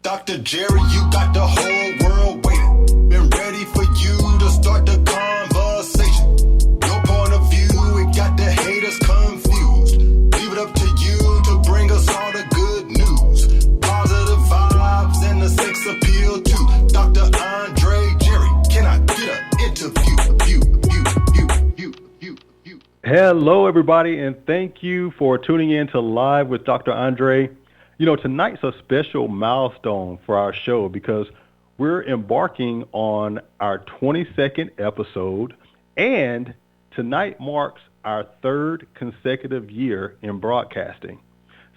Dr. Jerry, you got the whole world waiting. Been ready for you to start the conversation. Your point of view, it got the haters confused. Leave it up to you to bring us all the good news. Positive vibes and the sex appeal too. Dr. Andre Jerry, can I get an interview? Hello, everybody, and thank you for tuning in to Live with Dr. Andre. You know, tonight's a special milestone for our show because we're embarking on our 22nd episode, and tonight marks our third consecutive year in broadcasting.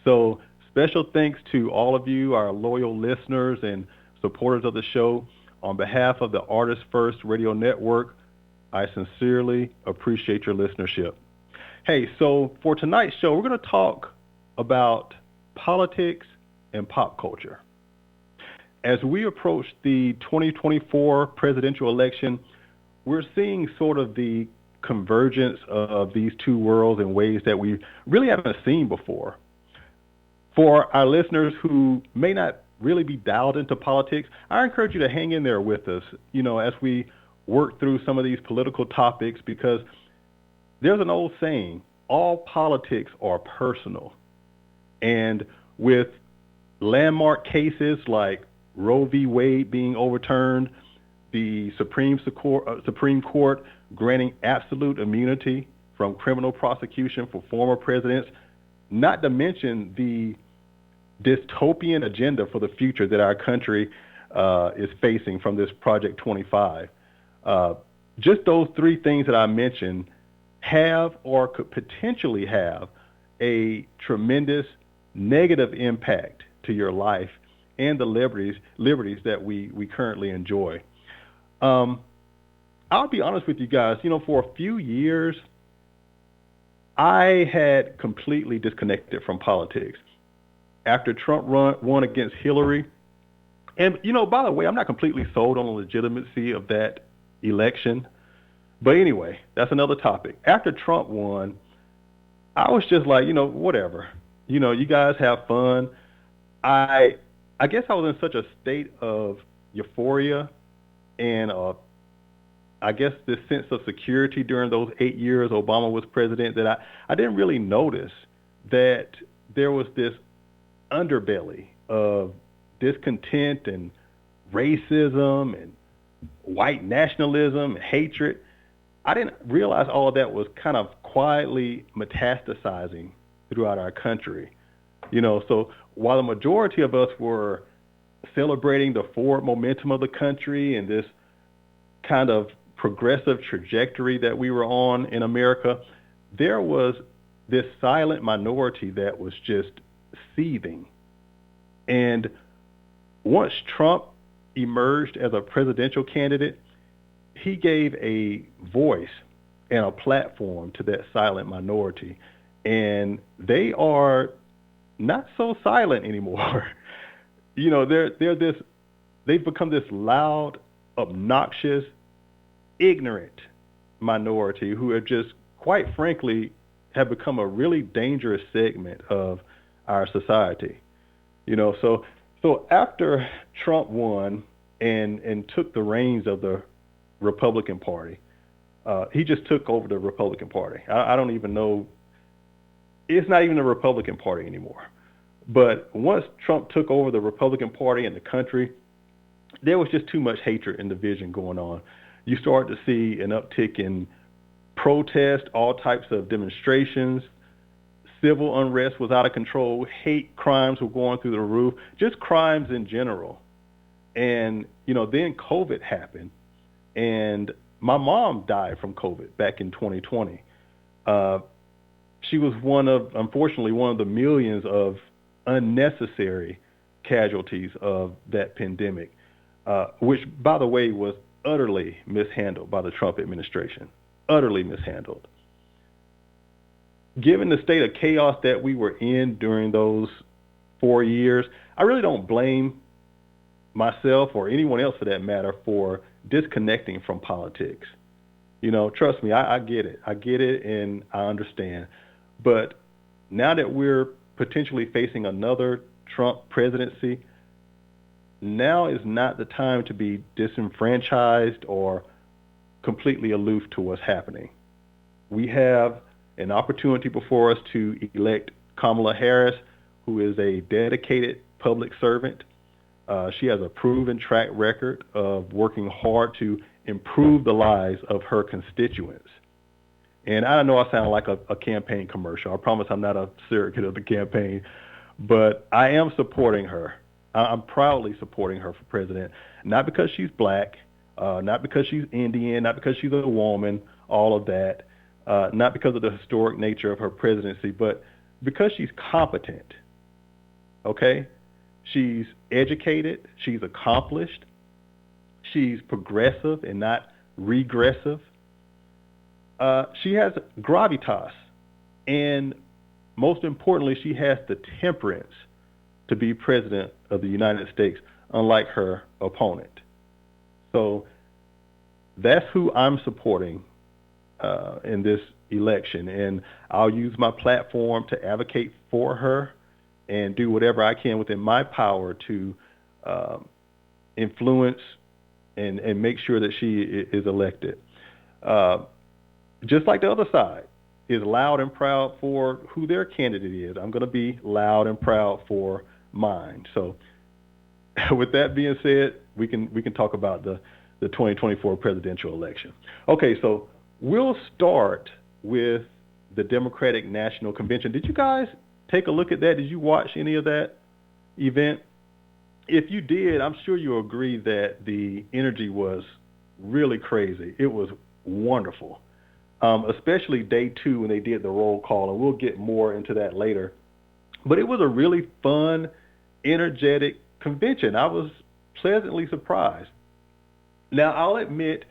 So special thanks to all of you, our loyal listeners and supporters of the show. On behalf of the Artist First Radio Network, I sincerely appreciate your listenership. Hey, so for tonight's show, we're going to talk about politics and pop culture. As we approach the 2024 presidential election, we're seeing sort of the convergence of these two worlds in ways that we really haven't seen before. For our listeners who may not really be dialed into politics, I encourage you to hang in there with us, you know, as we work through some of these political topics, because there's an old saying, all politics are personal. And with landmark cases like Roe v. Wade being overturned, the Supreme Court granting absolute immunity from criminal prosecution for former presidents, not to mention the dystopian agenda for the future that our country is facing from this Project 25. Just those three things that I mentioned have or could potentially have a tremendous negative impact to your life and the liberties that we currently enjoy. I'll be honest with you guys, you know, for a few years, I had completely disconnected from politics. After Trump won against Hillary, and, you know, by the way, I'm not completely sold on the legitimacy of that election. But anyway, that's another topic. After Trump won, I was just like, you know, whatever. You know, you guys have fun. I guess I was in such a state of euphoria and I guess this sense of security during those 8 years Obama was president that I didn't really notice that there was this underbelly of discontent and racism and white nationalism and hatred. I didn't realize all of that was kind of quietly metastasizing throughout our country. You know, so while the majority of us were celebrating the forward momentum of the country and this kind of progressive trajectory that we were on in America, there was this silent minority that was just seething. And once Trump emerged as a presidential candidate, he gave a voice and a platform to that silent minority. And they are not so silent anymore. You know, they've become this loud, obnoxious, ignorant minority who have just, quite frankly, have become a really dangerous segment of our society. You know, so after Trump won and took the reins of the Republican Party, he just took over the Republican Party. I don't even know. It's not even a Republican Party anymore. But once Trump took over the Republican Party in the country, there was just too much hatred and division going on. You started to see an uptick in protest, all types of demonstrations. Civil unrest was out of control. Hate crimes were going through the roof, just crimes in general. And, you know, then COVID happened, and my mom died from COVID back in 2020. She was unfortunately, one of the millions of unnecessary casualties of that pandemic, which, by the way, was utterly mishandled by the Trump administration, utterly mishandled. Given the state of chaos that we were in during those 4 years, I really don't blame myself or anyone else for that matter for disconnecting from politics. You know, trust me, I get it. I get it and I understand. But now that we're potentially facing another Trump presidency, now is not the time to be disenfranchised or completely aloof to what's happening. We have an opportunity before us to elect Kamala Harris, who is a dedicated public servant. She has a proven track record of working hard to improve the lives of her constituents. And I know I sound like a campaign commercial. I promise I'm not a surrogate of the campaign, but I am supporting her. I'm proudly supporting her for president, not because she's black, not because she's Indian, not because she's a woman, all of that, not because of the historic nature of her presidency, but because she's competent. Okay? She's educated, she's accomplished, she's progressive and not regressive. She has gravitas, and most importantly, she has the temperance to be president of the United States, unlike her opponent. So that's who I'm supporting in this election, and I'll use my platform to advocate for her and do whatever I can within my power to influence and make sure that she is elected. Just like the other side is loud and proud for who their candidate is, I'm going to be loud and proud for mine. So with that being said, we can talk about the 2024 presidential election. Okay, so we'll start with the Democratic National Convention. Did you guys take a look at that? Did you watch any of that event? If you did, I'm sure you'll agree that the energy was really crazy. It was wonderful, especially day 2 when they did the roll call, and we'll get more into that later. But it was a really fun, energetic convention. I was pleasantly surprised. Now, I'll admit,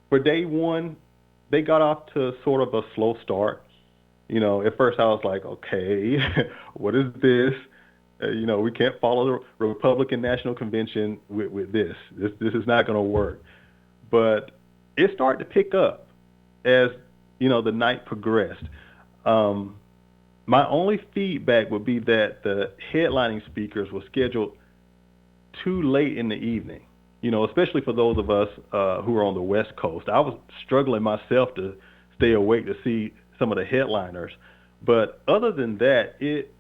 for day 1, they got off to sort of a slow start. You know, at first I was like, okay, what is this? We can't follow the Republican National Convention with this. This is not going to work. But it started to pick up as, the night progressed. My only feedback would be that the headlining speakers were scheduled too late in the evening, especially for those of us who are on the West Coast. I was struggling myself to stay awake to see some of the headliners. But other than that, it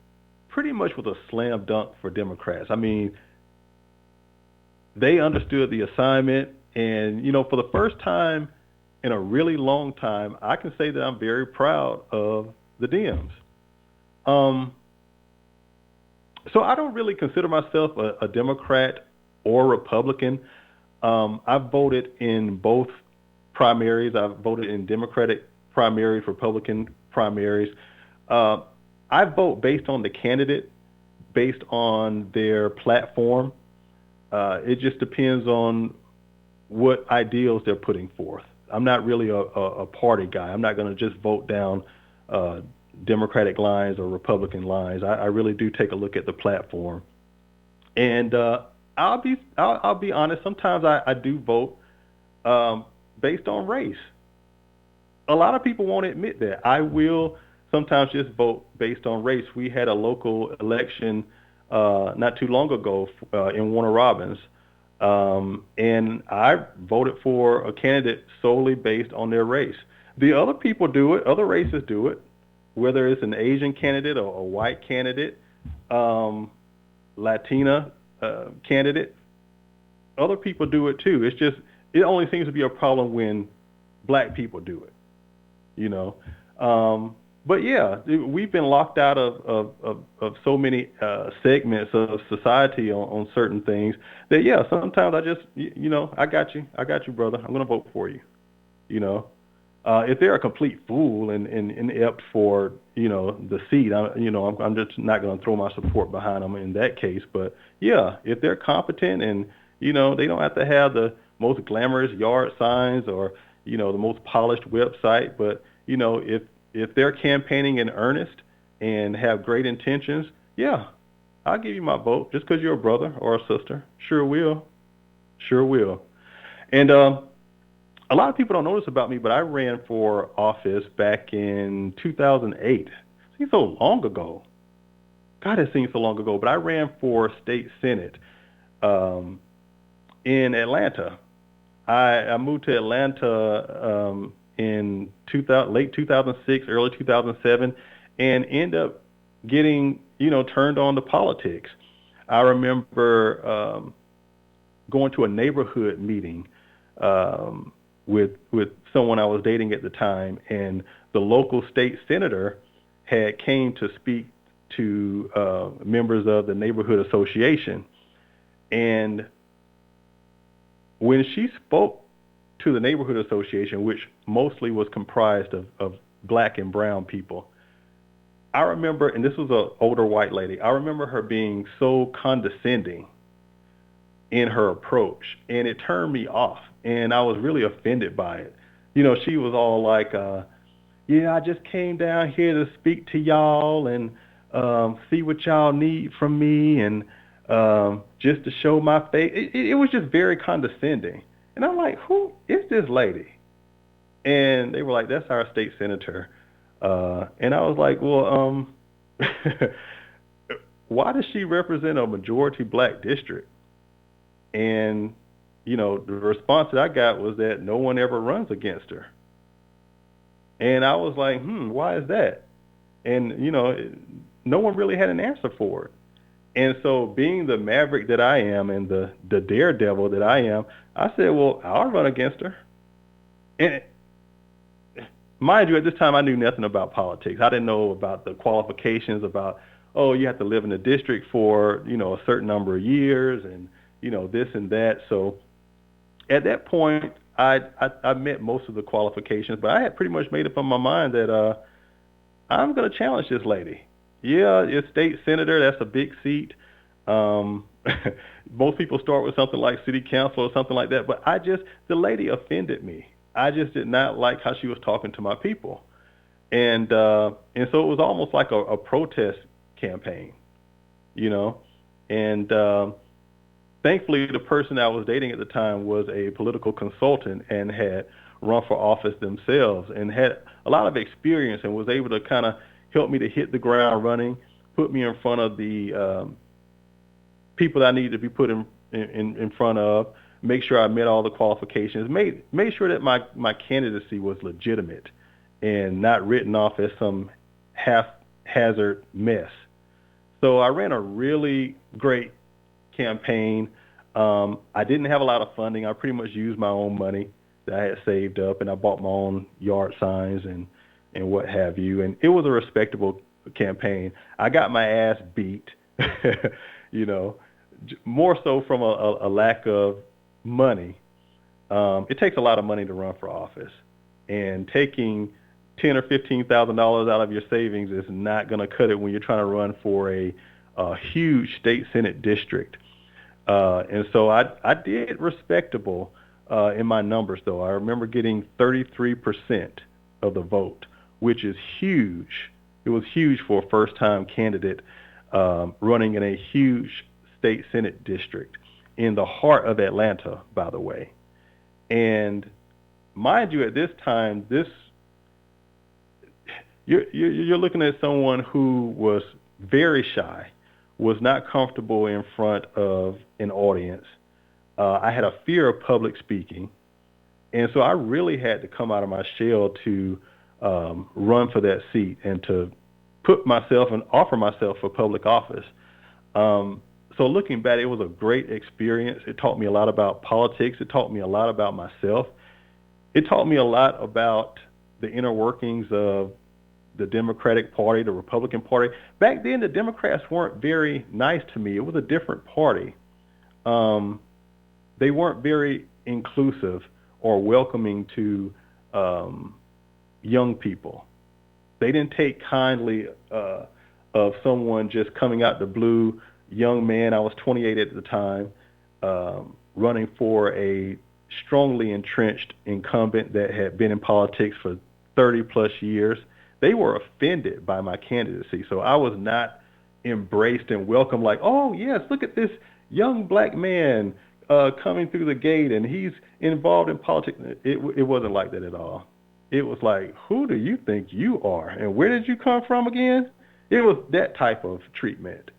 pretty much was a slam dunk for Democrats. I mean, they understood the assignment, and, for the first time in a really long time, I can say that I'm very proud of the Dems. So I don't really consider myself a Democrat or Republican. I've voted in both primaries. I've voted in Democratic primaries, Republican primaries. I vote based on the candidate, based on their platform. It just depends on what ideals they're putting forth. I'm not really a party guy. I'm not going to just vote down Democratic lines or Republican lines. I really do take a look at the platform. And I'll be honest. Sometimes I do vote based on race. A lot of people won't admit that. I will sometimes just vote based on race. We had a local election not too long ago in Warner Robins, and I voted for a candidate solely based on their race. The other people do it. Other races do it, whether it's an Asian candidate or a white candidate, Latina candidate. Other people do it too. It's just, it only seems to be a problem when black people do it, But yeah, we've been locked out of so many segments of society on certain things that, yeah, sometimes I just, I got you, brother. I'm going to vote for you. If they're a complete fool and inept for, the seat, I'm just not going to throw my support behind them in that case. But yeah, if they're competent and, they don't have to have the most glamorous yard signs or, the most polished website, but, if they're campaigning in earnest and have great intentions, yeah, I'll give you my vote just because you're a brother or a sister. Sure will. And a lot of people don't know this about me, but I ran for office back in 2008. It seems so long ago. God, it seems so long ago. But I ran for state senate in Atlanta. I moved to Atlanta in late 2006, early 2007, and ended up getting, turned on to politics. I remember going to a neighborhood meeting with someone I was dating at the time, and the local state senator had came to speak to members of the neighborhood association. And when she spoke to the neighborhood association, which mostly was comprised of black and brown people, I remember, and this was an older white lady, I remember her being so condescending in her approach, and it turned me off, and I was really offended by it. She was all like, yeah, I just came down here to speak to y'all and see what y'all need from me, and just to show my face. It was just very condescending. And I'm like, who is this lady? And they were like, that's our state senator. And I was like, well, why does she represent a majority black district? And, the response that I got was that no one ever runs against her. And I was like, why is that? And, no one really had an answer for it. And so being the maverick that I am and the daredevil that I am, I said, well, I'll run against her. And mind you, at this time, I knew nothing about politics. I didn't know about the qualifications about, you have to live in the district for, a certain number of years and, this and that. So at that point, I met most of the qualifications, but I had pretty much made up in my mind that I'm going to challenge this lady. Yeah, it's state senator. That's a big seat. Most people start with something like city council or something like that, but the lady offended me. I just did not like how she was talking to my people. And so it was almost like a protest campaign, and thankfully the person I was dating at the time was a political consultant and had run for office themselves and had a lot of experience and was able to kind of help me to hit the ground running, put me in front of the people that I needed to be put in front of, make sure I met all the qualifications, made sure that my candidacy was legitimate and not written off as some haphazard mess. So I ran a really great campaign. I didn't have a lot of funding. I pretty much used my own money that I had saved up, and I bought my own yard signs and what have you. And it was a respectable campaign. I got my ass beat, more so from a lack of money. It takes a lot of money to run for office, and taking $10,000 or $15,000 out of your savings is not going to cut it when you're trying to run for a huge state senate district. And so I did respectable in my numbers, though. I remember getting 33% of the vote, which is huge. It was huge for a first-time candidate running in a huge state senate district in the heart of Atlanta, by the way. And mind you, at this time, you're looking at someone who was very shy, was not comfortable in front of an audience. I had a fear of public speaking, and so I really had to come out of my shell to run for that seat and to put myself and offer myself for public office. So looking back, it was a great experience. It taught me a lot about politics. It taught me a lot about myself. It taught me a lot about the inner workings of the Democratic Party, the Republican Party. Back then, the Democrats weren't very nice to me. It was a different party. They weren't very inclusive or welcoming to young people. They didn't take kindly of someone just coming out the blue, young man. I was 28 at the time, running for a strongly entrenched incumbent that had been in politics for 30 plus years. They were offended by my candidacy. So I was not embraced and welcomed like, oh, yes, look at this young black man coming through the gate and he's involved in politics. It wasn't like that at all. It was like, who do you think you are? And where did you come from again? It was that type of treatment.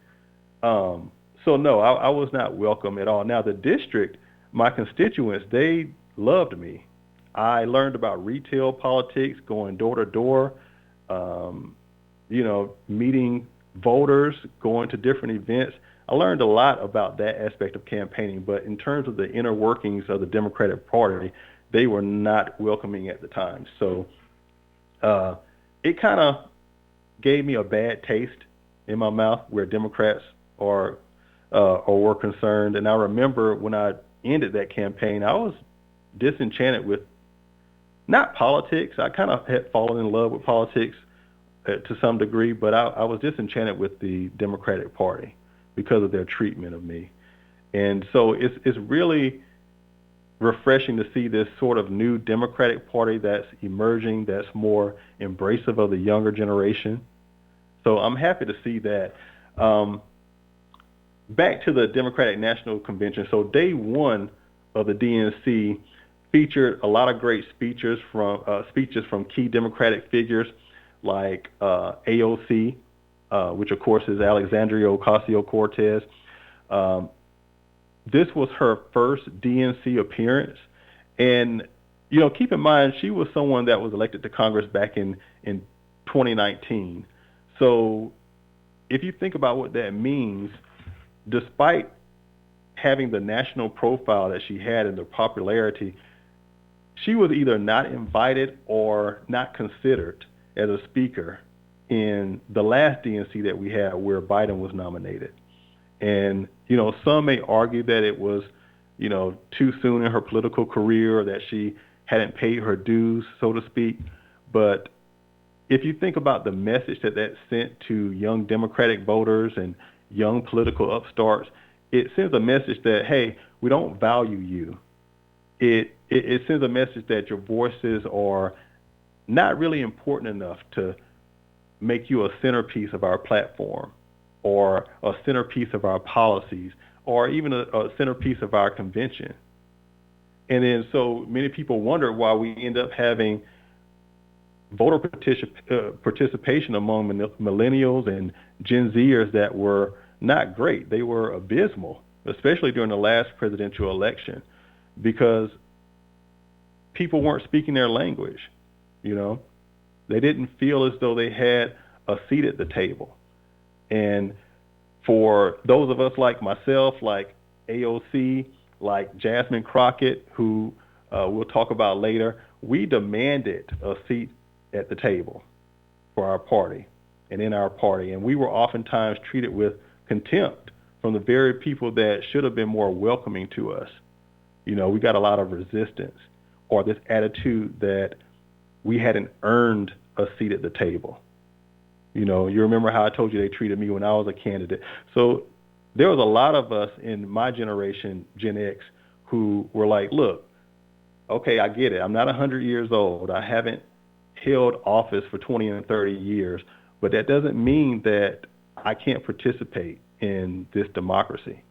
So no, I was not welcome at all. Now the district, my constituents, they loved me. I learned about retail politics, going door to door, meeting voters, going to different events. I learned a lot about that aspect of campaigning, but in terms of the inner workings of the Democratic Party, they were not welcoming at the time. So it kind of gave me a bad taste in my mouth where Democrats are or were concerned. And I remember when I ended that campaign, I was disenchanted with not politics. I kind of had fallen in love with politics to some degree, but I was disenchanted with the Democratic Party because of their treatment of me. And so it's really refreshing to see this sort of new Democratic Party that's emerging, that's more embracive of the younger generation. So I'm happy to see that. Back to the Democratic National Convention. So day one of the DNC featured a lot of great speeches from key Democratic figures like AOC, which of course is Alexandria Ocasio-Cortez. This was her first DNC appearance, and keep in mind she was someone that was elected to Congress back in 2019. So if you think about what that means, despite having the national profile that she had and the popularity, she was either not invited or not considered as a speaker in the last DNC that we had where Biden was nominated. And, some may argue that it was, too soon in her political career, or that she hadn't paid her dues, so to speak. But if you think about the message that sent to young Democratic voters and young political upstarts, it sends a message that, hey, we don't value you. It sends a message that your voices are not really important enough to make you a centerpiece of our platform or a centerpiece of our policies or even a centerpiece of our convention. And then so many people wonder why we end up having voter participation among millennials and Gen Zers that were not great. They were abysmal, especially during the last presidential election, because people weren't speaking their language. They didn't feel as though they had a seat at the table. And for those of us like myself, like AOC, like Jasmine Crockett, who we'll talk about later, we demanded a seat at the table for our party and in our party. And we were oftentimes treated with contempt from the very people that should have been more welcoming to us. We got a lot of resistance or this attitude that we hadn't earned a seat at the table. You remember how I told you they treated me when I was a candidate. So there was a lot of us in my generation, Gen X, who were like, look, okay, I get it. I'm not 100 years old. I haven't held office for 20 and 30 years, but that doesn't mean that I can't participate in this democracy.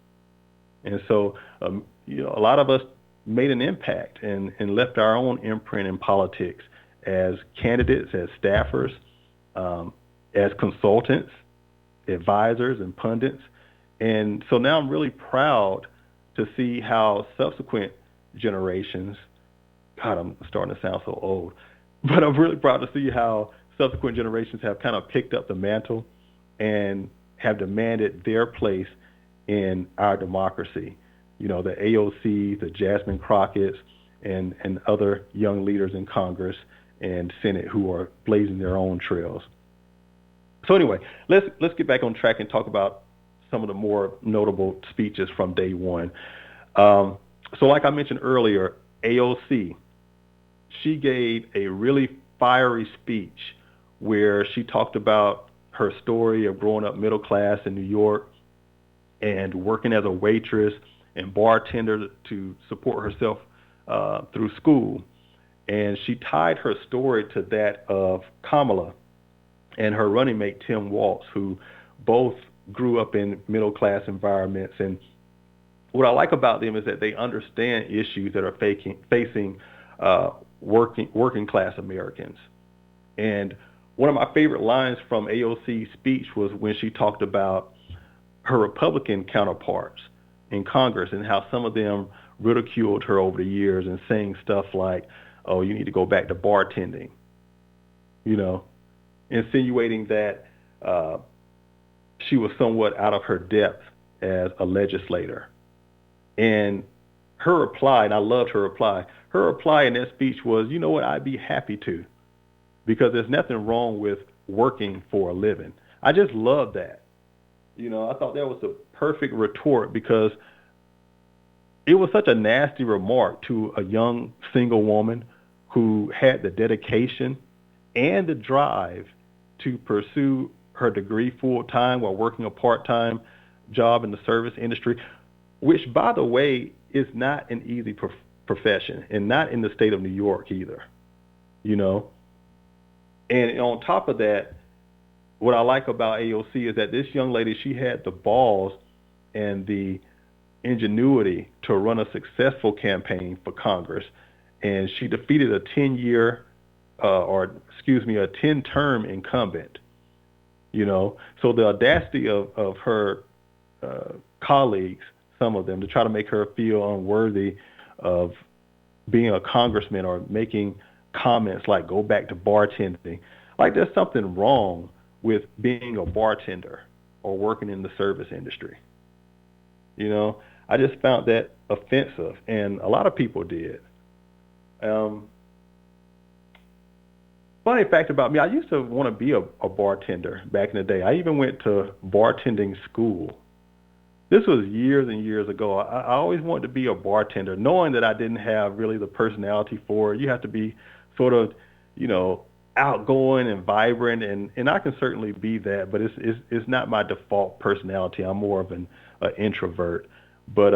And so, a lot of us made an impact and left our own imprint in politics as candidates, as staffers, as consultants, advisors, and pundits. And so now I'm really proud to see how subsequent generations, God, I'm starting to sound so old, but I'm really proud to see how subsequent generations have kind of picked up the mantle and have demanded their place in our democracy. The AOC, the Jasmine Crockett's, and other young leaders in Congress and Senate who are blazing their own trails. So anyway, let's get back on track and talk about some of the more notable speeches from day one. So like I mentioned earlier, AOC, she gave a really fiery speech where she talked about her story of growing up middle class in New York and working as a waitress and bartender to support herself through school. And she tied her story to that of Kamala and her running mate, Tim Walz, who both grew up in middle class environments. And what I like about them is that they understand issues that are facing working class Americans. And one of my favorite lines from AOC's speech was when she talked about her Republican counterparts in Congress and how some of them ridiculed her over the years and saying stuff like, oh, you need to go back to bartending, insinuating that she was somewhat out of her depth as a legislator. And her reply, and I loved her reply in that speech was, you know what, I'd be happy to, because there's nothing wrong with working for a living. I just love that. I thought that was the perfect retort, because it was such a nasty remark to a young single woman who had the dedication and the drive to pursue her degree full time while working a part-time job in the service industry, which, by the way, is not an easy profession, and not in the state of New York either, And on top of that, what I like about AOC is that this young lady, she had the balls and the ingenuity to run a successful campaign for Congress, and she defeated a 10-term incumbent. So the audacity of her colleagues, some of them, to try to make her feel unworthy of being a congressman or making comments like go back to bartending. Like there's something wrong with being a bartender or working in the service industry. I just found that offensive, and a lot of people did. Funny fact about me, I used to want to be a bartender back in the day. I even went to bartending school. This was years and years ago. I always wanted to be a bartender, knowing that I didn't have really the personality for it. You have to be sort of, outgoing and vibrant, and I can certainly be that, but it's not my default personality. I'm more of an introvert. But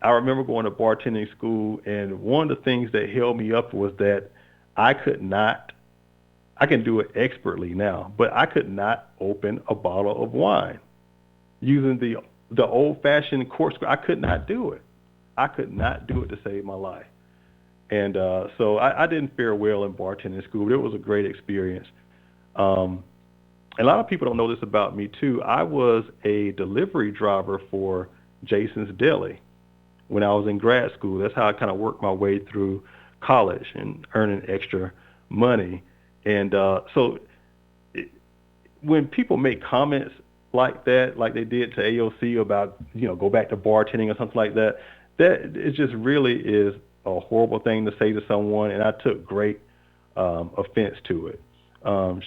I remember going to bartending school, and one of the things that held me up was that I can do it expertly now, but I could not open a bottle of wine using the old-fashioned corkscrew. I could not do it. I could not do it to save my life. And so I didn't fare well in bartending school, but it was a great experience. A lot of people don't know this about me, too. I was a delivery driver for Jason's Deli when I was in grad school. That's how I kind of worked my way through college and earning extra money. And when people make comments like that, like they did to AOC about, go back to bartending or something like that, that it just really is a horrible thing to say to someone, and I took great offense to it.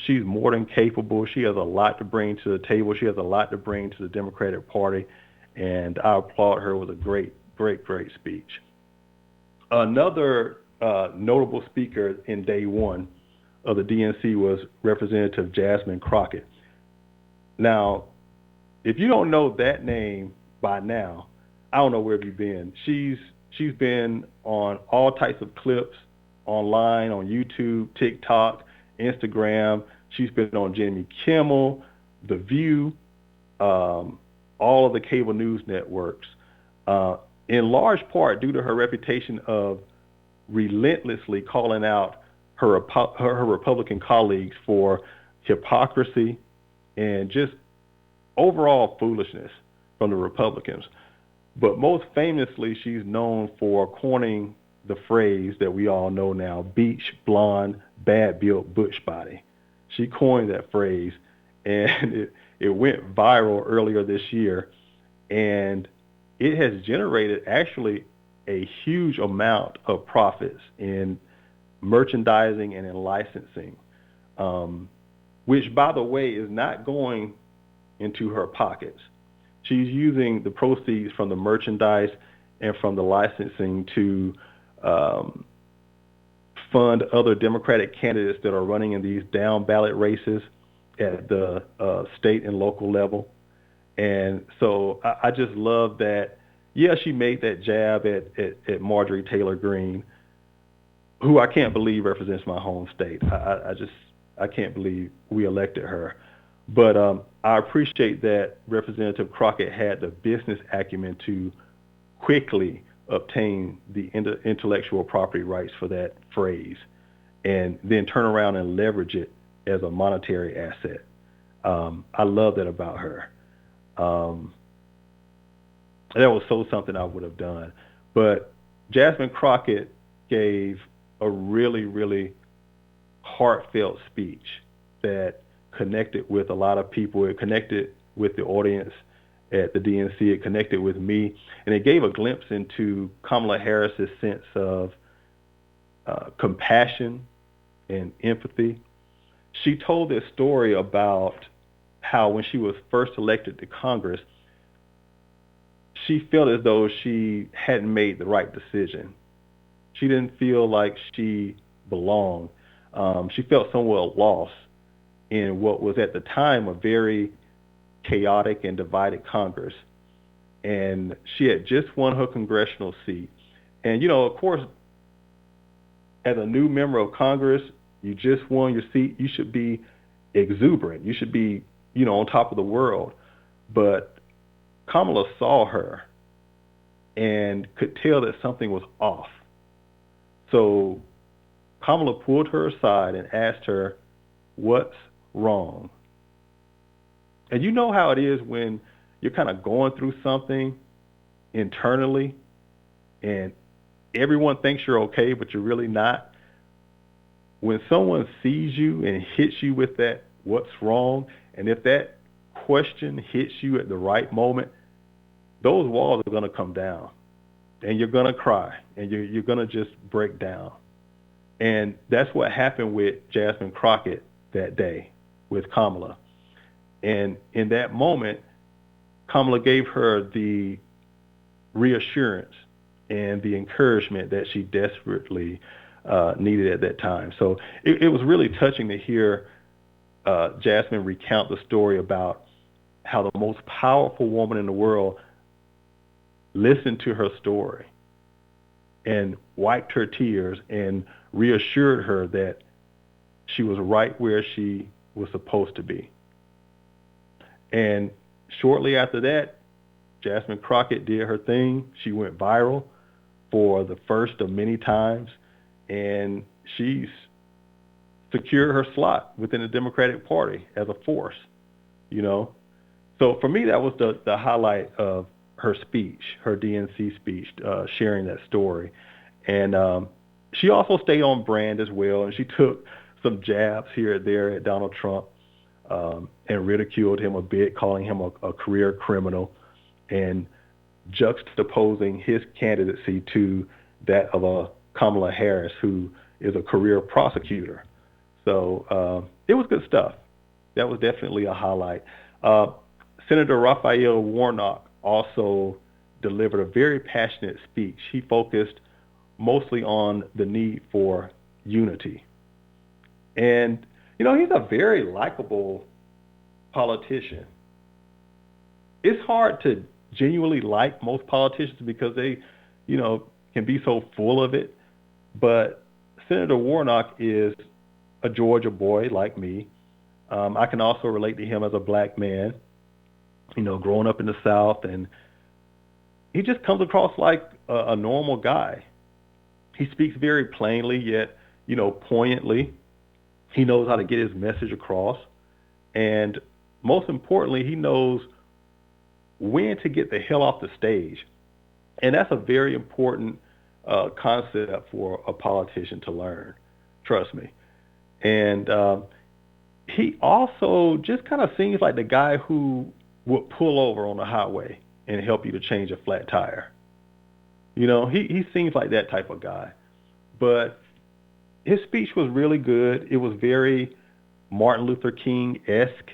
She's more than capable. She has a lot to bring to the table. She has a lot to bring to the Democratic Party, and I applaud her with a great, great, great speech. Another notable speaker in day one of the DNC was Representative Jasmine Crockett. Now, if you don't know that name by now, I don't know where have you been. She's been on all types of clips online, on YouTube, TikTok, Instagram. She's been on Jimmy Kimmel, The View, all of the cable news networks, in large part due to her reputation of relentlessly calling out her Republican colleagues for hypocrisy and just overall foolishness from the Republicans. But most famously, she's known for coining the phrase that we all know now, beach, blonde, bad-built butch body. She coined that phrase, and it went viral earlier this year, and it has generated actually a huge amount of profits in merchandising and in licensing, which, by the way, is not going into her pockets. She's using the proceeds from the merchandise and from the licensing to fund other Democratic candidates that are running in these down ballot races at the state and local level. And so I just love that. Yeah, she made that jab at Marjorie Taylor Greene, who I can't believe represents my home state. I can't believe we elected her. But I appreciate that Representative Crockett had the business acumen to quickly obtain the intellectual property rights for that phrase and then turn around and leverage it as a monetary asset. I love that about her. Um, that was so something I would have done. But Jasmine Crockett gave a really, really heartfelt speech that connected with a lot of people. It connected with the audience at the DNC. It connected with me, and it gave a glimpse into Kamala Harris's sense of compassion and empathy. She told this story about how when she was first elected to Congress, she felt as though she hadn't made the right decision. She didn't feel like she belonged. She felt somewhat lost in what was at the time a very chaotic and divided Congress. And she had just won her congressional seat. And, of course, as a new member of Congress, you just won your seat. You should be exuberant. You should be, on top of the world. But Kamala saw her and could tell that something was off. So Kamala pulled her aside and asked her, "What's wrong?" And you know how it is when you're kind of going through something internally and everyone thinks you're okay, but you're really not. When someone sees you and hits you with that, "What's wrong?" and if that question hits you at the right moment, those walls are going to come down and you're going to cry and you're going to just break down. And that's what happened with Jasmine Crockett that day with Kamala. And in that moment, Kamala gave her the reassurance and the encouragement that she desperately needed at that time. So it was really touching to hear Jasmine recount the story about how the most powerful woman in the world listened to her story and wiped her tears and reassured her that she was right where she was supposed to be. And shortly after that, Jasmine Crockett did her thing. She went viral for the first of many times, and she's secured her slot within the Democratic Party as a force, So for me, that was the highlight of her speech, her DNC speech, sharing that story. And she also stayed on brand as well, and she took some jabs here and there at Donald Trump and ridiculed him a bit, calling him a career criminal and juxtaposing his candidacy to that of a Kamala Harris, who is a career prosecutor. So it was good stuff. That was definitely a highlight. Senator Raphael Warnock also delivered a very passionate speech. He focused mostly on the need for unity. And, he's a very likable politician. It's hard to genuinely like most politicians because they, can be so full of it. But Senator Warnock is a Georgia boy like me. I can also relate to him as a black man, growing up in the South, and he just comes across like a normal guy. He speaks very plainly, yet, poignantly. He knows how to get his message across. And most importantly, he knows when to get the hell off the stage. And that's a very important concept for a politician to learn. Trust me. And he also just kind of seems like the guy who would pull over on the highway and help you to change a flat tire. He seems like that type of guy. But his speech was really good. It was very Martin Luther King-esque.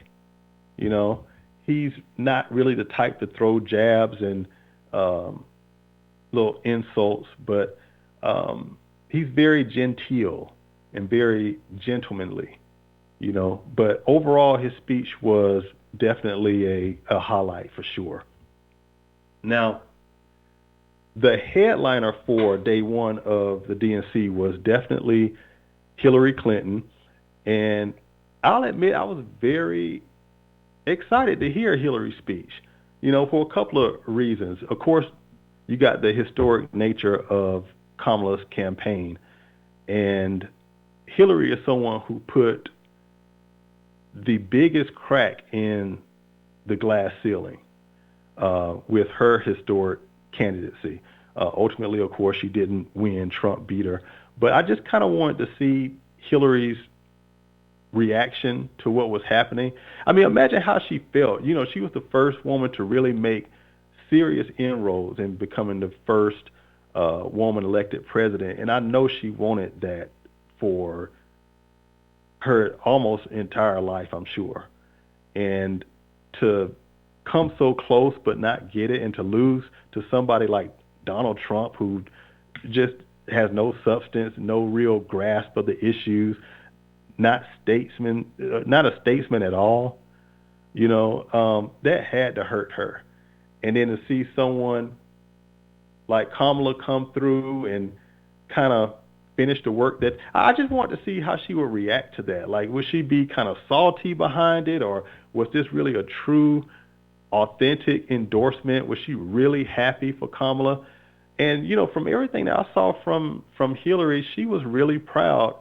He's not really the type to throw jabs and little insults, but he's very genteel and very gentlemanly, But overall, his speech was definitely a highlight for sure. Now, the headliner for day one of the DNC was definitely Hillary Clinton. And I'll admit I was very excited to hear Hillary's speech, for a couple of reasons. Of course, you got the historic nature of Kamala's campaign. And Hillary is someone who put the biggest crack in the glass ceiling. with her historic candidacy. Ultimately, of course, she didn't win. Trump beat her. But I just kind of wanted to see Hillary's reaction to what was happening. I mean, imagine how she felt. You know, she was the first woman to really make serious inroads in becoming the first woman elected president. And I know she wanted that for her almost entire life, I'm sure. And to come so close but not get it, and to lose to somebody like Donald Trump, who just has no substance, no real grasp of the issues, not a statesman at all, that had to hurt her. And then to see someone like Kamala come through and kind of finish the work that I just want to see how she would react to that. Like, would she be kind of salty behind it, or was this really a true, authentic endorsement? Was she really happy for Kamala? And, from everything that I saw from Hillary, she was really proud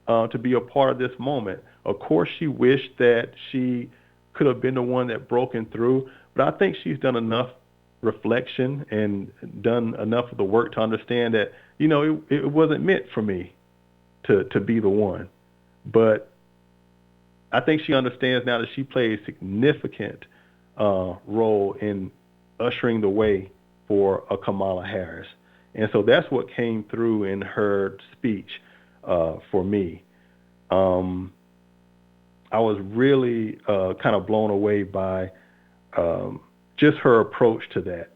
to be a part of this moment. Of course, she wished that she could have been the one that broken through, but I think she's done enough reflection and done enough of the work to understand that, it wasn't meant for me to be the one. But I think she understands now that she played a significant role in ushering the way for a Kamala Harris. And so that's what came through in her speech for me. I was really kind of blown away by just her approach to that.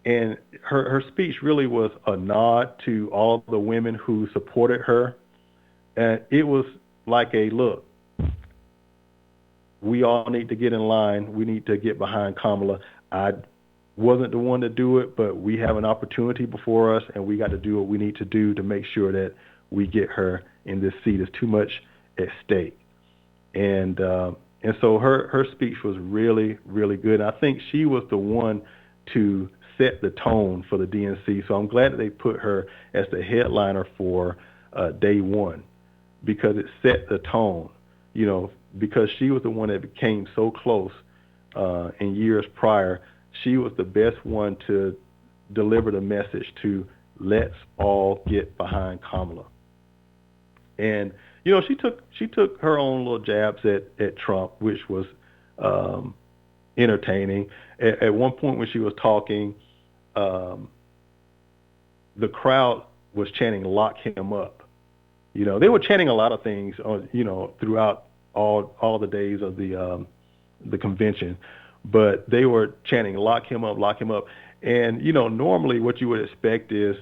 And her speech really was a nod to all the women who supported her. And it was like look, we all need to get in line. We need to get behind Kamala. I wasn't the one to do it, but we have an opportunity before us, and we got to do what we need to do to make sure that we get her in this seat. There's too much at stake. And so her speech was really, really good. And I think she was the one to set the tone for the DNC. So I'm glad that they put her as the headliner for day one, because it set the tone, because she was the one that became so close in years prior. She was the best one to deliver the message to let's all get behind Kamala. And she took her own little jabs at Trump, which was entertaining. At one point when she was talking, the crowd was chanting "Lock him up." They were chanting a lot of things, throughout all the days of the convention, but they were chanting "Lock him up, lock him up." And normally what you would expect is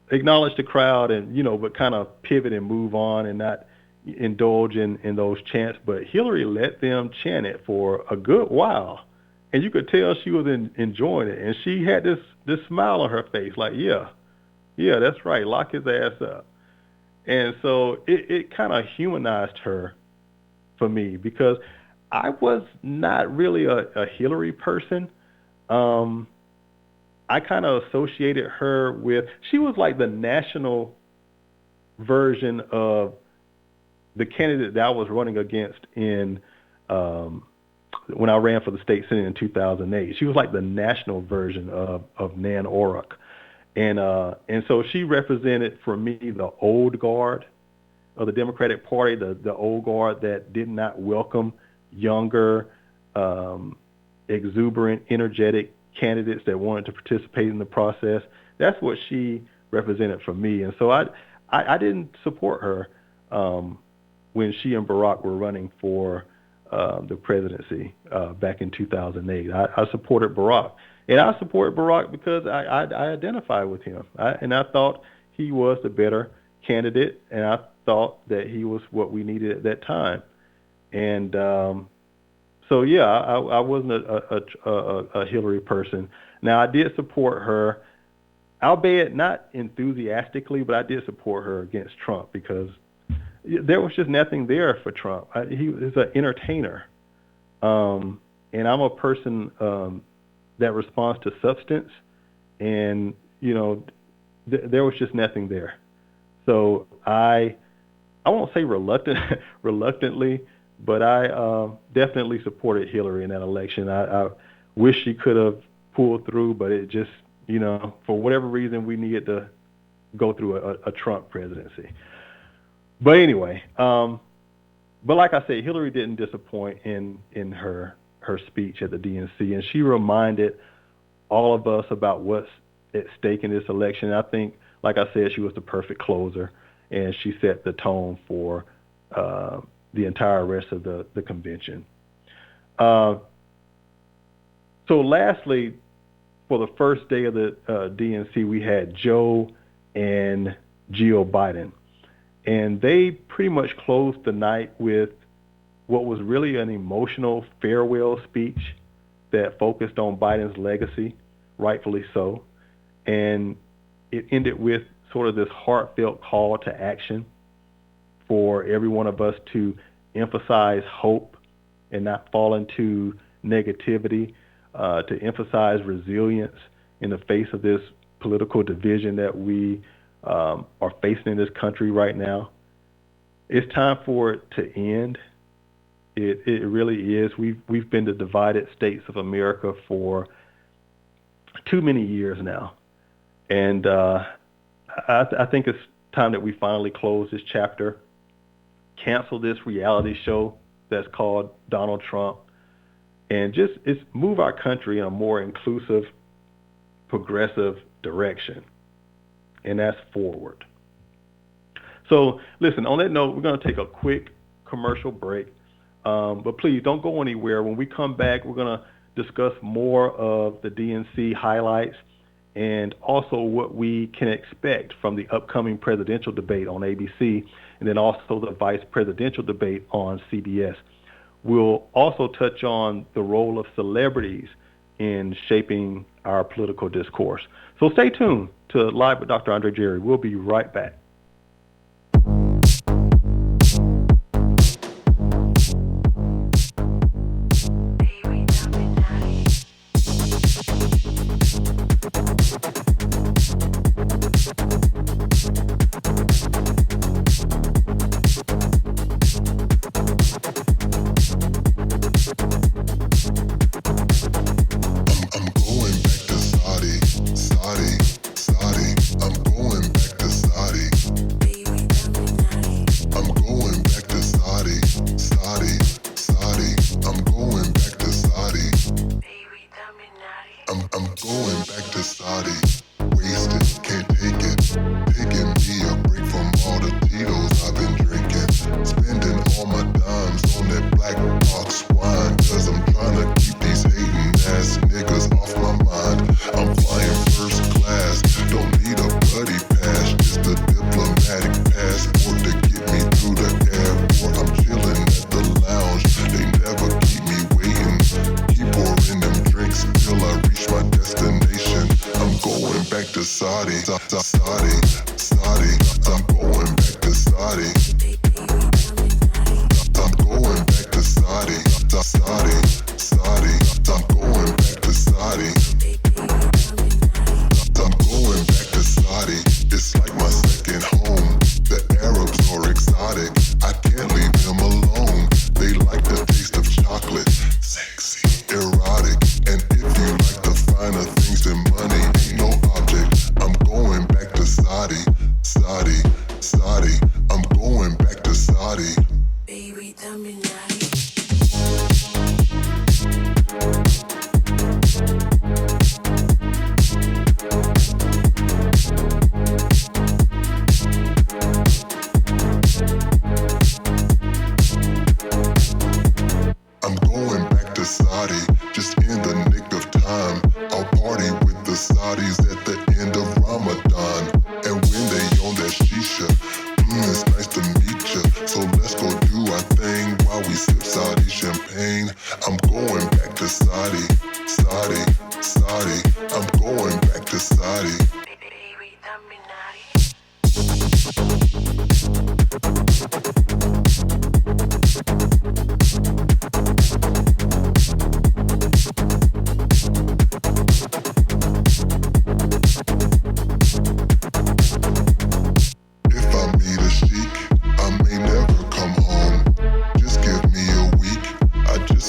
acknowledge the crowd and but kind of pivot and move on and not indulge in those chants. But Hillary let them chant it for a good while, and you could tell she was enjoying it. And she had this smile on her face, like, yeah, that's right, lock his ass up. And so it kind of humanized her for me, because I was not really a Hillary person. I kind of associated her with, she was like the national version of the candidate that I was running against in when I ran for the state senate in 2008. She was like the national version of Nan Orrock. And so she represented for me the old guard of the Democratic Party, the old guard that did not welcome younger, exuberant, energetic candidates that wanted to participate in the process. That's what she represented for me. And so I didn't support her when she and Barack were running for the presidency back in 2008. I supported Barack. And I supported Barack because I identify with him. And I thought he was the better candidate, and I thought that he was what we needed at that time. And so, yeah, I wasn't a Hillary person. Now, I did support her, albeit not enthusiastically, but I did support her against Trump because there was just nothing there for Trump. He was an entertainer. And I'm a person that responds to substance, and there was just nothing there. So I won't say reluctantly, but I definitely supported Hillary in that election. I wish she could have pulled through, but it just, for whatever reason, we needed to go through a Trump presidency. But anyway, but like I said, Hillary didn't disappoint in her speech at the DNC, and she reminded all of us about what's at stake in this election. I think, like I said, she was the perfect closer, and she set the tone for the entire rest of the convention. So lastly, for the first day of the DNC, we had Joe and Jill Biden. And they pretty much closed the night with what was really an emotional farewell speech that focused on Biden's legacy, rightfully so. And it ended with sort of this heartfelt call to action for every one of us to emphasize hope and not fall into negativity, to emphasize resilience in the face of this political division that we are facing in this country right now. It's time for it to end. It really is. We've been the divided states of America for too many years now, and I think it's time that we finally close this chapter, cancel this reality show that's called Donald Trump, and just move our country in a more inclusive, progressive direction. And that's forward. So listen, on that note, we're going to take a quick commercial break. But please don't go anywhere. When we come back, we're going to discuss more of the DNC highlights and also what we can expect from the upcoming presidential debate on ABC, and then also the vice presidential debate on CBS. We'll also touch on the role of celebrities in shaping our political discourse. So stay tuned to Live with Dr. Andre Jerry. We'll be right back.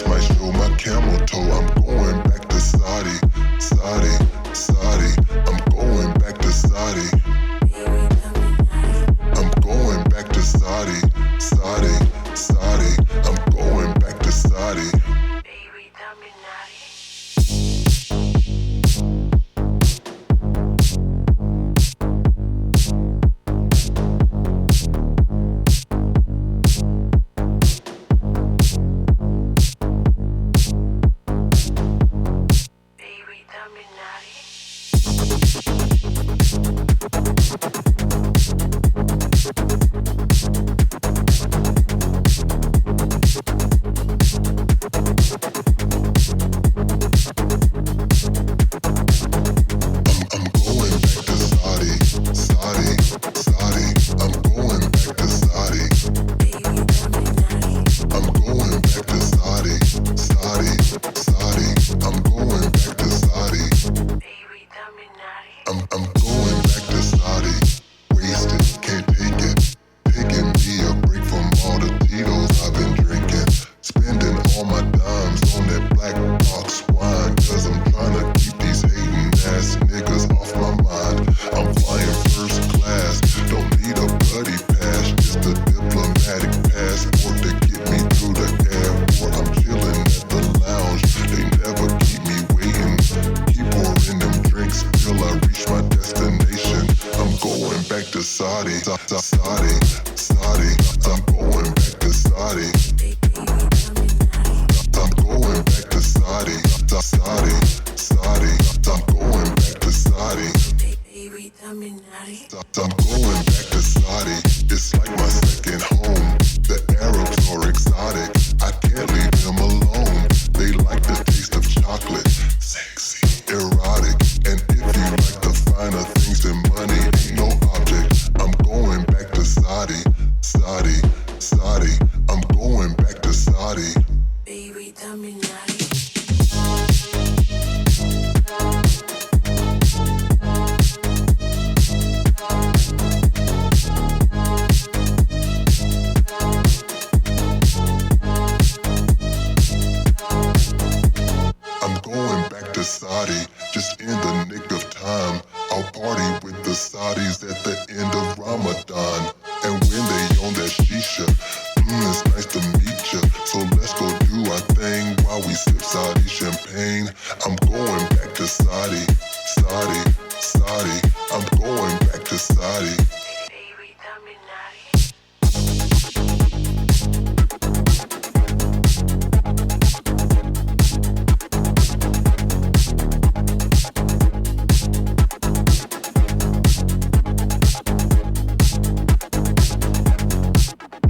Might show my camel toe. I'm going back to I'm going back to Saudi, wasted, can't take it. Taking me a break from all the Tito's I've been drinking. Spending all my dimes on that black box wine. Cause I'm trying to keep these hating ass niggas off my mind. I'm flying first class, don't need a buddy pass. Just a diplomatic passport to get me through the airport. I'm chilling at the lounge, they never keep me waiting. Keep pouring them drinks till I reach my destination. I'm going back to Saudi, Saudi, Saudi. I'm going back to Saudi. I'm going back to Saudi, Saudi, Saudi. I'm going back to Saudi. I'm going back to Saudi. It's like my second home. The Arabs are exotic. I can't leave them alone. They like the taste of chocolate, sexy, erotic. And if you like the finer things than money, ain't no object. I'm going back to Saudi, Saudi, Saudi. I'm going back to Saudi. Baby, dominati. I'm going back to Saudi, just in the nick of time. I'll party with the Saudis at the end of Ramadan. And when they on that shisha, it's nice to meet ya. So let's go do our thing while we sip Saudi champagne. I'm going back to Saudi, Saudi, Saudi. I'm going back to Saudi. Baby, dominati.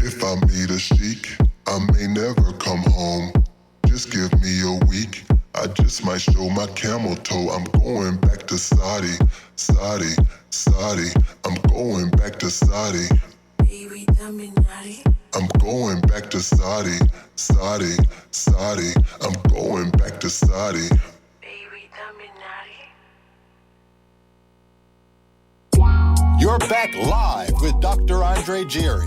If I meet a sheik, I may never come home. Just give me a week, I just might show my camel toe. I'm going back to Saudi, Saudi, Saudi. I'm going back to Saudi. Baby, dominati. I'm going back to Saudi, Saudi, Saudi. I'm going back to Saudi. Baby, dominati. You're back live with Dr. Andre Jerry.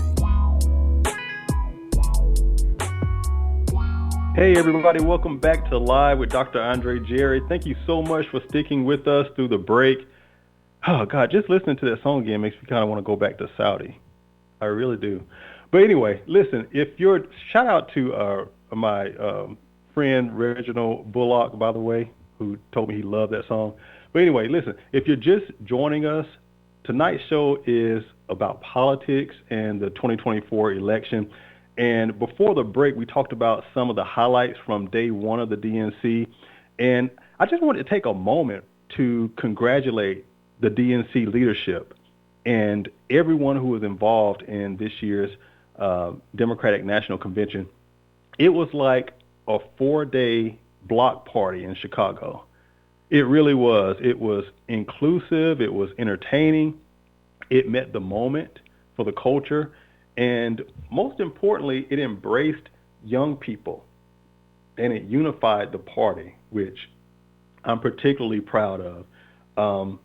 Hey everybody, welcome back to Live with Dr. Andre Jerry. Thank you so much for sticking with us through the break. Oh God, just listening to that song again makes me kind of want to go back to Saudi. I really do. But anyway, listen, shout out to my friend Reginald Bullock, by the way, who told me he loved that song. But anyway, listen, if you're just joining us, tonight's show is about politics and the 2024 election. And before the break, we talked about some of the highlights from day one of the DNC. And I just wanted to take a moment to congratulate the DNC leadership and everyone who was involved in this year's Democratic National Convention. It was like a 4-day block party in Chicago. It really was. It was inclusive. It was entertaining. It met the moment for the culture. And most importantly, it embraced young people and it unified the party, which I'm particularly proud of.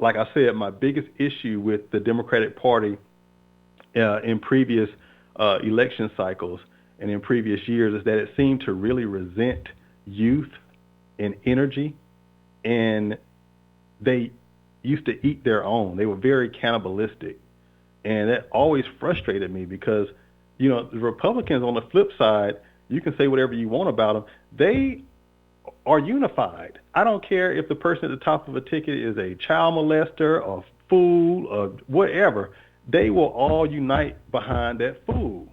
Like I said, my biggest issue with the Democratic Party in previous election cycles and in previous years is that it seemed to really resent youth and energy, and they used to eat their own. They were very cannibalistic. And that always frustrated me because, the Republicans on the flip side, you can say whatever you want about them. They are unified. I don't care if the person at the top of a ticket is a child molester or fool or whatever. They will all unite behind that fool.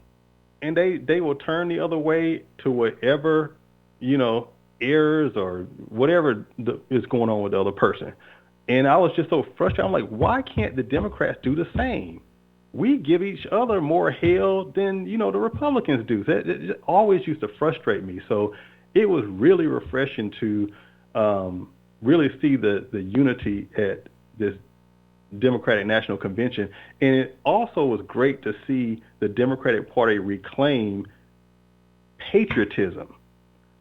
And they will turn the other way to whatever, errors or whatever is going on with the other person. And I was just so frustrated. I'm like, why can't the Democrats do the same? We give each other more hell than, the Republicans do. That always used to frustrate me. So it was really refreshing to really see the unity at this Democratic National Convention. And it also was great to see the Democratic Party reclaim patriotism.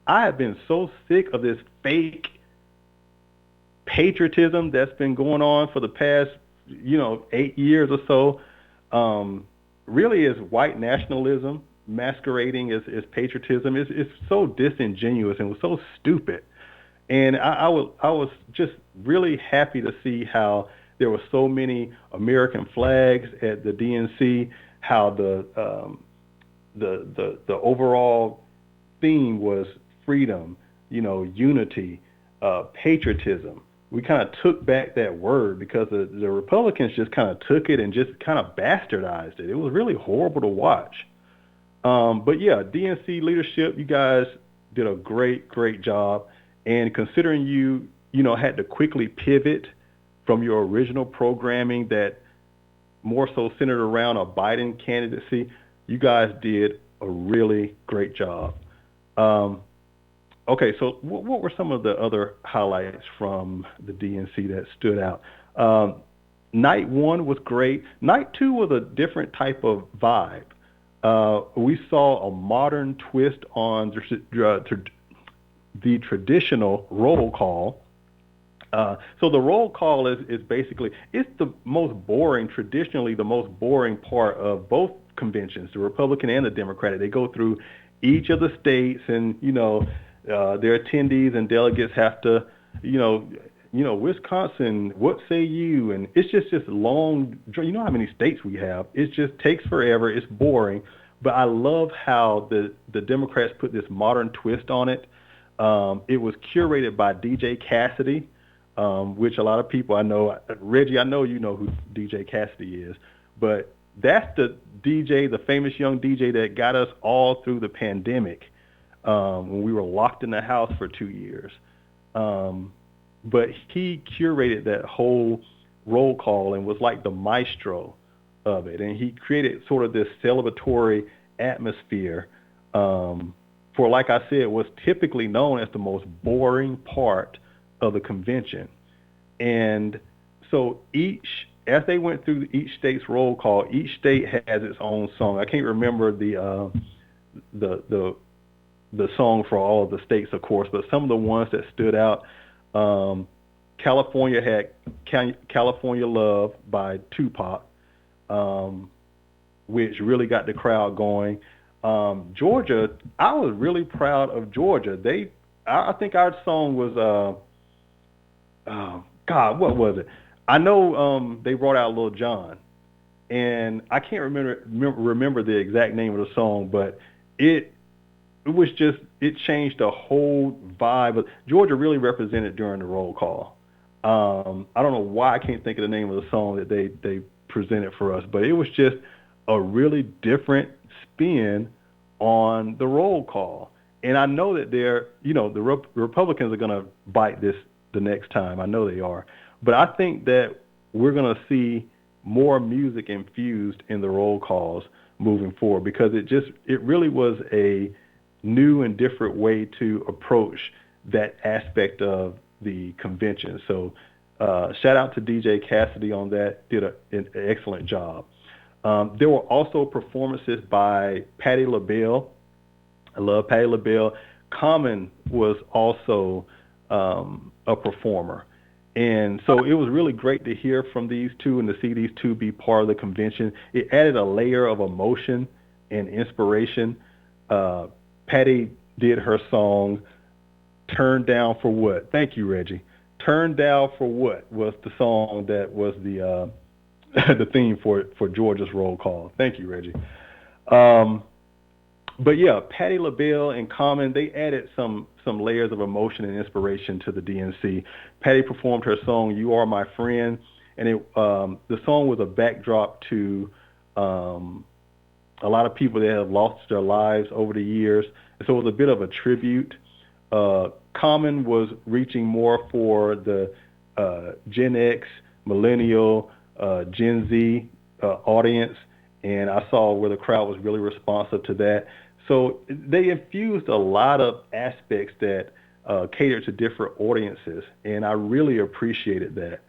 I have been so sick of this fake patriotism that's been going on for the past, 8 years or so, really is white nationalism masquerading as patriotism. It's so disingenuous and was so stupid. And I was just really happy to see how there were so many American flags at the DNC, how the overall theme was freedom, unity, patriotism. We kind of took back that word because the Republicans just kind of took it and just kind of bastardized it. It was really horrible to watch. But yeah, DNC leadership, you guys did a great job. And considering you had to quickly pivot from your original programming that more so centered around a Biden candidacy, you guys did a really great job. Okay, so what were some of the other highlights from the DNC that stood out? Night one was great. Night two was a different type of vibe. We saw a modern twist on the traditional roll call. So the roll call is basically, it's traditionally the most boring part of both conventions, the Republican and the Democratic. They go through each of the states and, their attendees and delegates have to, Wisconsin, what say you? And it's just long, you know how many states we have. It just takes forever. It's boring. But I love how the Democrats put this modern twist on it. It was curated by DJ Cassidy, which a lot of people I know, Reggie, I know you know who DJ Cassidy is, but that's the DJ, the famous young DJ that got us all through the pandemic when we were locked in the house for 2 years. But he curated that whole roll call and was like the maestro of it. And he created sort of this celebratory atmosphere for, like I said, what's typically known as the most boring part of the convention. And so as they went through each state's roll call, each state has its own song. I can't remember the song for all of the states, of course, but some of the ones that stood out, California had California Love by Tupac, which really got the crowd going. Georgia, I was really proud of Georgia. I think our song was, what was it? I know they brought out Lil Jon, and I can't remember the exact name of the song, but it changed the whole vibe. Georgia really represented during the roll call. I don't know why I can't think of the name of the song that they presented for us, but it was just a really different spin on the roll call. And I know that the Republicans are going to bite this the next time. I know they are. But I think that we're going to see more music infused in the roll calls moving forward, because it really was a new and different way to approach that aspect of the convention. So shout out to DJ Cassidy on that, did an excellent job. There were also performances by Patti LaBelle. I love Patti LaBelle. Common was also a performer. And so it was really great to hear from these two and to see these two be part of the convention. It added a layer of emotion and inspiration. Patti did her song, Turn Down for What? Thank you, Reggie. Turn Down for What was the song that was the the theme for Georgia's roll call. Thank you, Reggie. But yeah, Patti LaBelle and Common, they added some layers of emotion and inspiration to the DNC. Patti performed her song, You Are My Friend, and the song was a backdrop to a lot of people that have lost their lives over the years. And so it was a bit of a tribute. Common was reaching more for the Gen X, Millennial, Gen Z audience, and I saw where the crowd was really responsive to that. So they infused a lot of aspects that catered to different audiences, and I really appreciated that.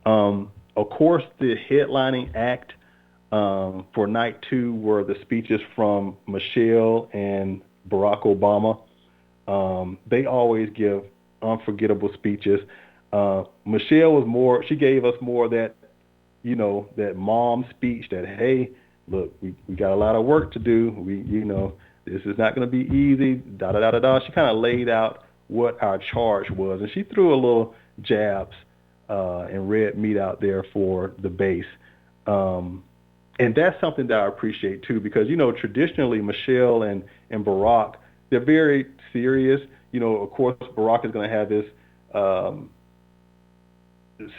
Of course, the headlining act for night two were the speeches from Michelle and Barack Obama. They always give unforgettable speeches. Michelle was more. She gave us more of that, that mom speech that, hey, look, we got a lot of work to do. This is not going to be easy. Da da da da da. She kind of laid out what our charge was, and she threw a little jabs and red meat out there for the base. And that's something that I appreciate too, because traditionally Michelle and Barack, they're very serious. Of course, Barack is going to have his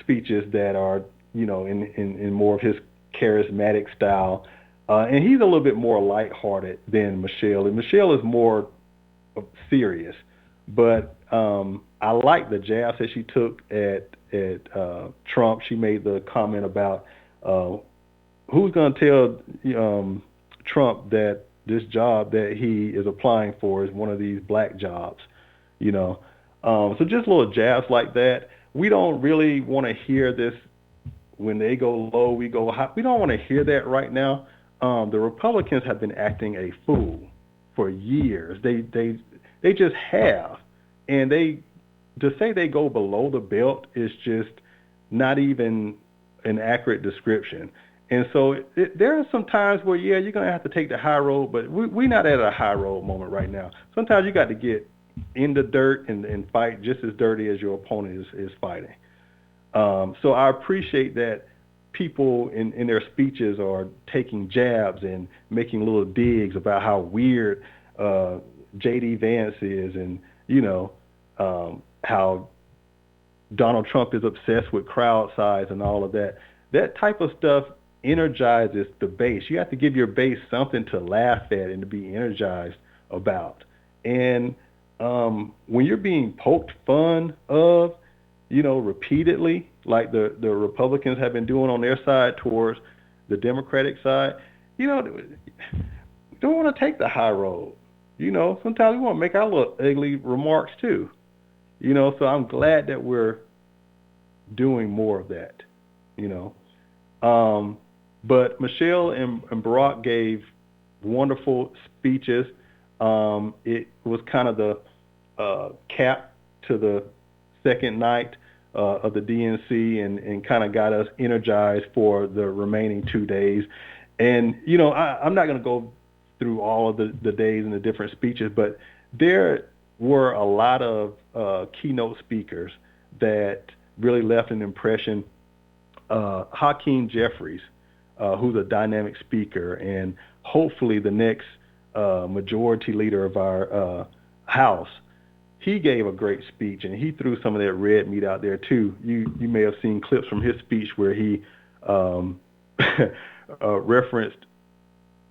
speeches that are in more of his charismatic style, and he's a little bit more lighthearted than Michelle, and Michelle is more serious. But I like the jabs that she took at Trump. She made the comment about who's going to tell Trump that this job that he is applying for is one of these black jobs, So just little jabs like that. We don't really want to hear this when they go low, we go high. We don't want to hear that right now. The Republicans have been acting a fool for years. They just have. And to say they go below the belt is just not even an accurate description. And so there are some times where, you're going to have to take the high road, but we're not at a high road moment right now. Sometimes you got to get in the dirt and fight just as dirty as your opponent is fighting. So I appreciate that people in their speeches are taking jabs and making little digs about how weird J.D. Vance is and, how Donald Trump is obsessed with crowd size and all of that. That type of stuff energizes the base. You have to give your base something to laugh at and to be energized about. And when you're being poked fun of, repeatedly, like the Republicans have been doing on their side towards the Democratic side, don't want to take the high road. Sometimes we want to make our little ugly remarks too. So I'm glad that we're doing more of that, But Michelle and Barack gave wonderful speeches. It was kind of the cap to the second night of the DNC and kind of got us energized for the remaining 2 days. And, I'm not going to go through all of the days and the different speeches, but there were a lot of keynote speakers that really left an impression. Hakeem Jeffries, who's a dynamic speaker and hopefully the next majority leader of our House, he gave a great speech, and he threw some of that red meat out there too. You may have seen clips from his speech where he referenced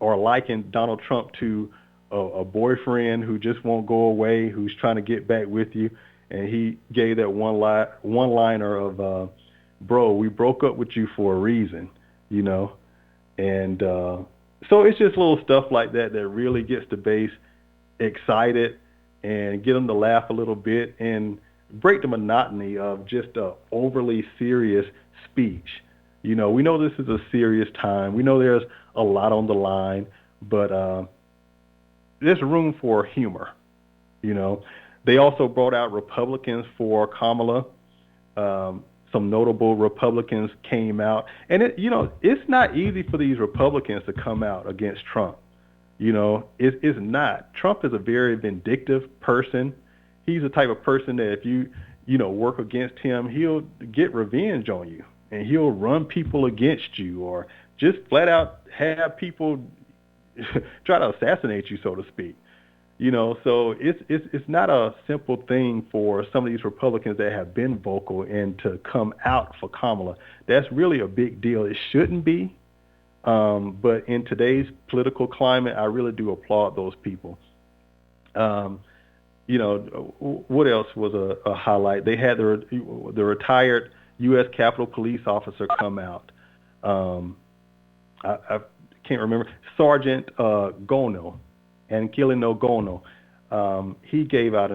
or likened Donald Trump to a boyfriend who just won't go away, who's trying to get back with you. And he gave that one-liner of, bro, we broke up with you for a reason, And so it's just little stuff like that that really gets the base excited and get them to laugh a little bit and break the monotony of just a overly serious speech. We know this is a serious time. We know there's a lot on the line, but there's room for humor. They also brought out Republicans for Kamala. Some notable Republicans came out, and it's not easy for these Republicans to come out against Trump. It's not. Trump is a very vindictive person. He's the type of person that if you work against him, he'll get revenge on you, and he'll run people against you, or just flat out have people try to assassinate you, so to speak. So it's not a simple thing for some of these Republicans that have been vocal and to come out for Kamala. That's really a big deal. It shouldn't be. But in today's political climate, I really do applaud those people. What else was a highlight? They had the retired U.S. Capitol Police officer come out. I can't remember. Sergeant Gono, Ankilino Gono. He came out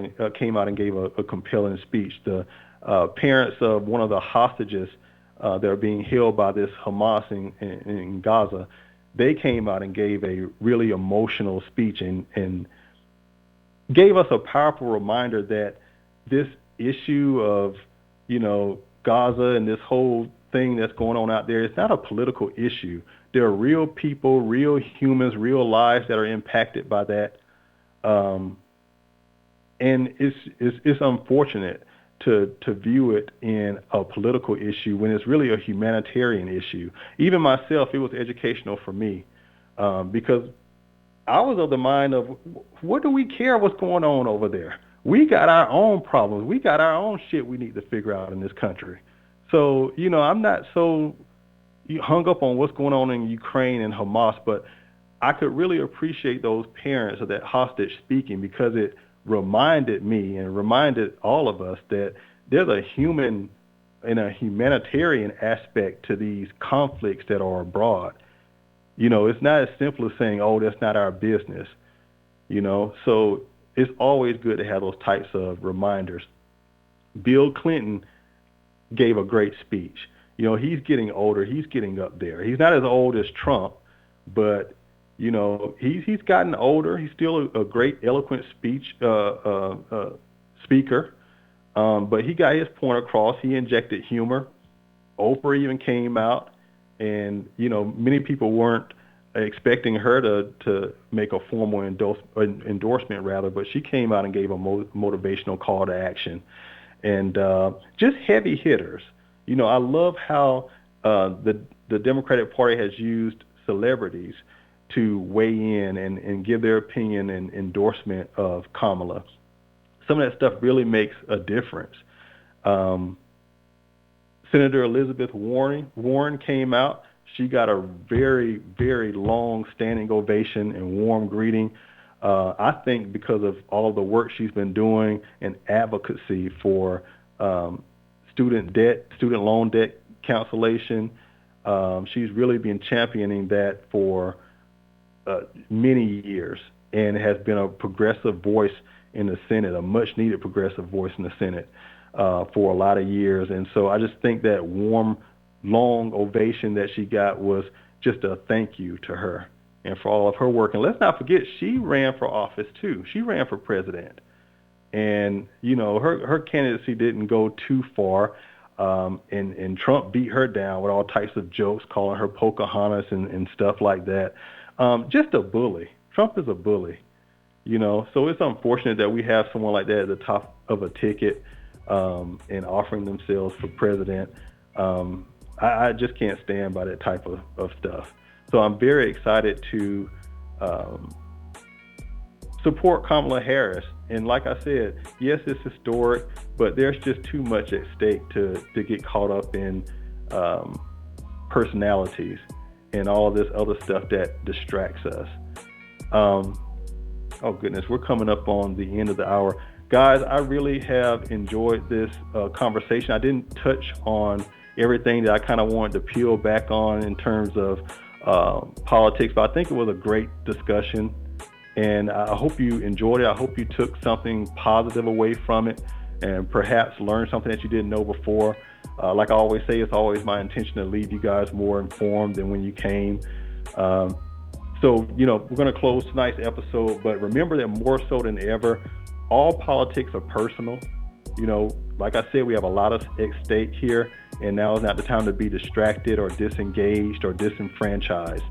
and gave a compelling speech. The parents of one of the hostages that are being held by this Hamas in Gaza, they came out and gave a really emotional speech and gave us a powerful reminder that this issue of Gaza and this whole thing that's going on out there. It's not a political issue. There are real people, real humans, real lives that are impacted by that. And it's unfortunate to view it in a political issue when it's really a humanitarian issue. Even myself, it was educational for me because I was of the mind of, what do we care what's going on over there? We got our own problems. We got our own shit we need to figure out in this country. So, I'm not so hung up on what's going on in Ukraine and Hamas, but I could really appreciate those parents of that hostage speaking, because it reminded me and reminded all of us that there's a human and a humanitarian aspect to these conflicts that are abroad. It's not as simple as saying, oh, that's not our business, so it's always good to have those types of reminders. Bill Clinton gave a great speech. He's getting older. He's getting up there. He's not as old as Trump, but he's gotten older. He's still a great, eloquent speaker, but he got his point across. He injected humor. Oprah even came out, and many people weren't expecting her to make a formal endorsement, rather, but she came out and gave a motivational call to action, and just heavy hitters. I love how the Democratic Party has used celebrities to weigh in and give their opinion and endorsement of Kamala. Some of that stuff really makes a difference. Senator Elizabeth Warren came out. She got a very, very long standing ovation and warm greeting. I think because of all of the work she's been doing in advocacy for student loan debt cancellation. She's really been championing that for many years, and has been a progressive voice in the Senate, a much-needed progressive voice in the Senate for a lot of years. And so I just think that warm, long ovation that she got was just a thank you to her and for all of her work. And let's not forget, she ran for office too. She ran for president. And, her candidacy didn't go too far. And Trump beat her down with all types of jokes, calling her Pocahontas and stuff like that. Just a bully. Trump is a bully, so it's unfortunate that we have someone like that at the top of a ticket and offering themselves for president. I just can't stand by that type of stuff. So I'm very excited to support Kamala Harris. And like I said, yes, it's historic, but there's just too much at stake to get caught up in personalities and all this other stuff that distracts us. Oh goodness, we're coming up on the end of the hour. Guys, I really have enjoyed this conversation. I didn't touch on everything that I kind of wanted to peel back on in terms of politics, but I think it was a great discussion. And I hope you enjoyed it. I hope you took something positive away from it and perhaps learned something that you didn't know before. Like I always say, it's always my intention to leave you guys more informed than when you came. So, we're going to close tonight's episode, but remember that more so than ever, all politics are personal. Like I said, we have a lot at stake here, and now is not the time to be distracted or disengaged or disenfranchised.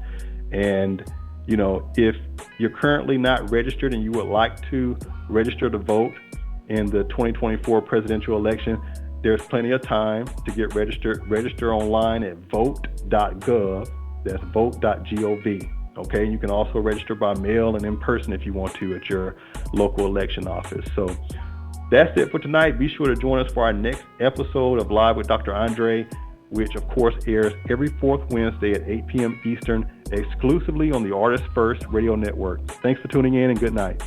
And if you're currently not registered and you would like to register to vote in the 2024 presidential election, there's plenty of time to get registered. Register online at vote.gov. That's vote.gov. Okay, you can also register by mail and in person if you want to at your local election office. So that's it for tonight. Be sure to join us for our next episode of Live with Dr. Andre, which of course airs every fourth Wednesday at 8 p.m. Eastern, exclusively on the Artist First Radio Network. Thanks for tuning in, and good night.